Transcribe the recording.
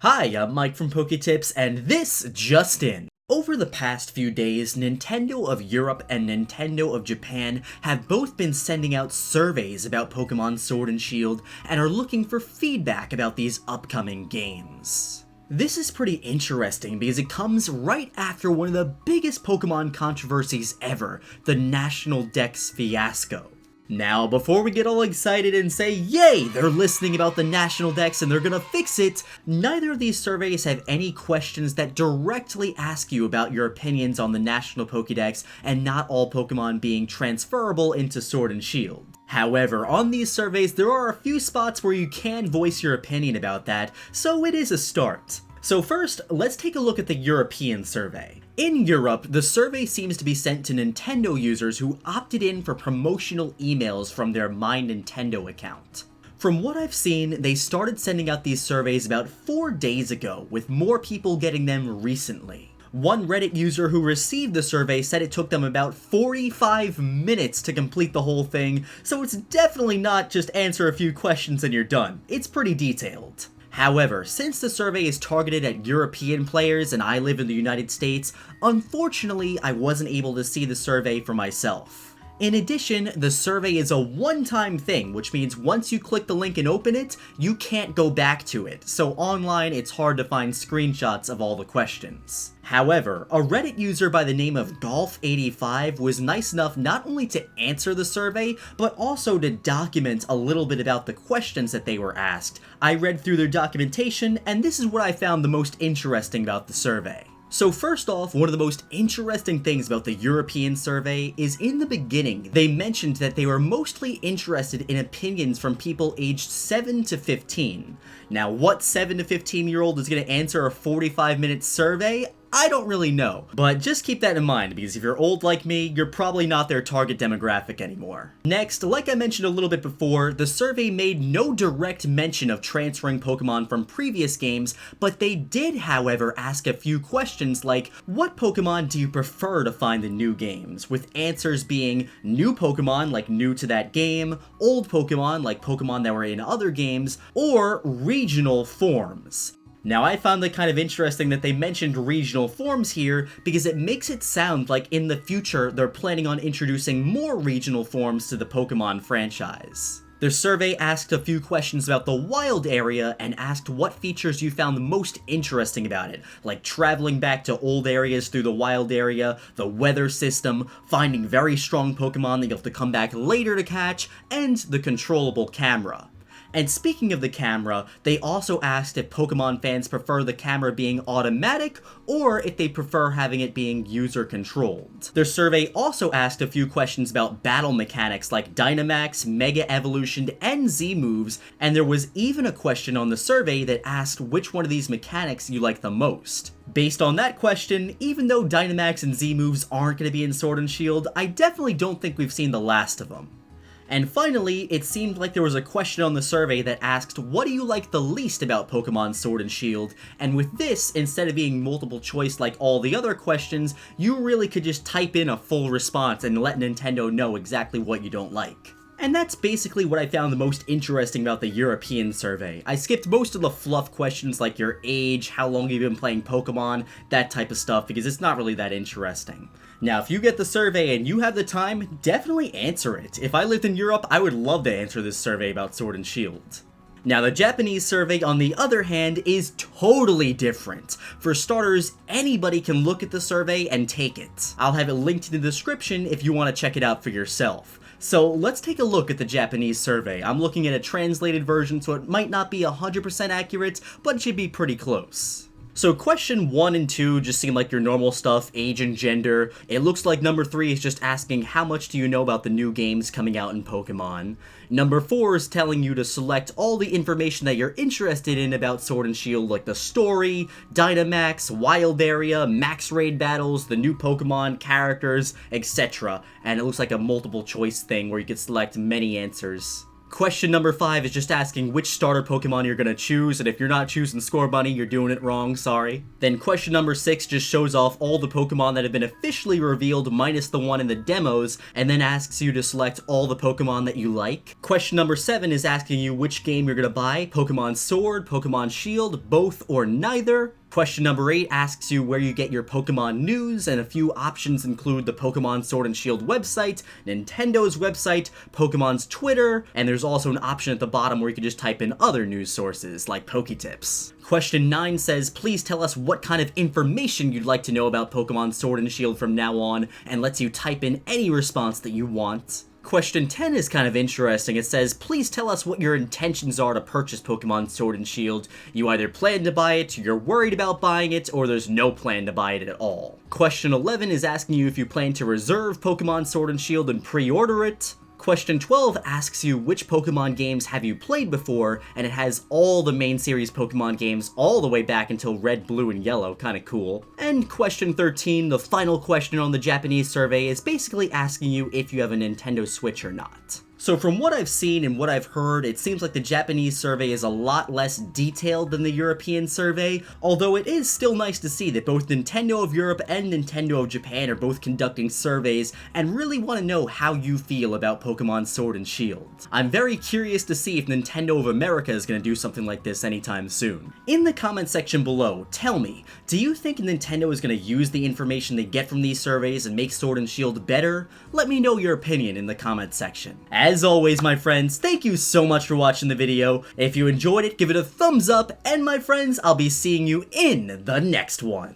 Hi, I'm Mike from PokeTips, and this just in. Over the past few days, Nintendo of Europe and Nintendo of Japan have both been sending out surveys about Pokemon Sword and Shield and are looking for feedback about these upcoming games. This is pretty interesting because it comes right after one of the biggest Pokemon controversies ever, the National Dex fiasco. Now, before we get all excited and say, yay, they're listening about the National Dex and they're gonna fix it, neither of these surveys have any questions that directly ask you about your opinions on the National Pokédex and not all Pokemon being transferable into Sword and Shield. However, on these surveys, there are a few spots where you can voice your opinion about that, so it is a start. So first, let's take a look at the European survey. In Europe, the survey seems to be sent to Nintendo users who opted in for promotional emails from their My Nintendo account. From what I've seen, they started sending out these surveys about 4 days ago, with more people getting them recently. One Reddit user who received the survey said it took them about 45 minutes to complete the whole thing, so it's definitely not just answer a few questions and you're done. It's pretty detailed. However, since the survey is targeted at European players and I live in the United States, unfortunately I wasn't able to see the survey for myself. In addition, the survey is a one-time thing, which means once you click the link and open it, you can't go back to it, so online it's hard to find screenshots of all the questions. However, a Reddit user by the name of Golf85 was nice enough not only to answer the survey, but also to document a little bit about the questions that they were asked. I read through their documentation, and this is what I found the most interesting about the survey. So first off, one of the most interesting things about the European survey is in the beginning, they mentioned that they were mostly interested in opinions from people aged 7 to 15. Now, what 7 to 15-year-old is going to answer a 45-minute survey? I don't really know, but just keep that in mind because if you're old like me, you're probably not their target demographic anymore. Next, like I mentioned a little bit before, the survey made no direct mention of transferring Pokemon from previous games, but they did, however, ask a few questions like, what Pokemon do you prefer to find in new games? With answers being new Pokemon, like new to that game, old Pokemon, like Pokemon that were in other games, or regional forms. Now, I found it kind of interesting that they mentioned regional forms here because it makes it sound like in the future they're planning on introducing more regional forms to the Pokemon franchise. The survey asked a few questions about the wild area and asked what features you found the most interesting about it, like traveling back to old areas through the wild area, the weather system, finding very strong Pokemon that you'll have to come back later to catch, and the controllable camera. And speaking of the camera, they also asked if Pokemon fans prefer the camera being automatic or if they prefer having it being user-controlled. Their survey also asked a few questions about battle mechanics like Dynamax, Mega Evolution, and Z-moves, and there was even a question on the survey that asked which one of these mechanics you like the most. Based on that question, even though Dynamax and Z-moves aren't going to be in Sword and Shield, I definitely don't think we've seen the last of them. And finally, it seemed like there was a question on the survey that asked, what do you like the least about Pokemon Sword and Shield? And with this, instead of being multiple choice like all the other questions, you really could just type in a full response and let Nintendo know exactly what you don't like. And that's basically what I found the most interesting about the European survey. I skipped most of the fluff questions like your age, how long you've been playing Pokemon, that type of stuff, because it's not really that interesting. Now, if you get the survey and you have the time, definitely answer it. If I lived in Europe, I would love to answer this survey about Sword and Shield. Now, the Japanese survey, on the other hand, is totally different. For starters, anybody can look at the survey and take it. I'll have it linked in the description if you want to check it out for yourself. So let's take a look at the Japanese survey. I'm looking at a translated version, so it might not be 100% accurate, but it should be pretty close. So question 1 and 2 just seem like your normal stuff, age and gender. It looks like number 3 is just asking how much do you know about the new games coming out in Pokemon. Number 4 is telling you to select all the information that you're interested in about Sword and Shield, like the story, Dynamax, wild area, max raid battles, the new Pokemon, characters, etc. And it looks like a multiple choice thing where you can select many answers. Question number 5 is just asking which starter Pokemon you're gonna choose, and if you're not choosing Scorbunny, you're doing it wrong, sorry. Then question number 6 just shows off all the Pokemon that have been officially revealed minus the one in the demos, and then asks you to select all the Pokemon that you like. Question number 7 is asking you which game you're gonna buy, Pokemon Sword, Pokemon Shield, both or neither. Question number 8 asks you where you get your Pokemon news, and a few options include the Pokemon Sword and Shield website, Nintendo's website, Pokemon's Twitter, and there's also an option at the bottom where you can just type in other news sources, like PokeTips. Question 9 says, please tell us what kind of information you'd like to know about Pokemon Sword and Shield from now on, and lets you type in any response that you want. Question 10 is kind of interesting. It says, please tell us what your intentions are to purchase Pokemon Sword and Shield. You either plan to buy it, you're worried about buying it, or there's no plan to buy it at all. Question 11 is asking you if you plan to reserve Pokemon Sword and Shield and pre-order it. Question 12 asks you which Pokemon games have you played before, and it has all the main series Pokemon games all the way back until Red, Blue, and Yellow, kinda cool. And question 13, the final question on the Japanese survey, is basically asking you if you have a Nintendo Switch or not. So from what I've seen and what I've heard, it seems like the Japanese survey is a lot less detailed than the European survey, although it is still nice to see that both Nintendo of Europe and Nintendo of Japan are both conducting surveys and really want to know how you feel about Pokemon Sword and Shield. I'm very curious to see if Nintendo of America is going to do something like this anytime soon. In the comment section below, tell me, do you think Nintendo is going to use the information they get from these surveys and make Sword and Shield better? Let me know your opinion in the comment section. As always, my friends, thank you so much for watching the video. If you enjoyed it, give it a thumbs up, and my friends, I'll be seeing you in the next one.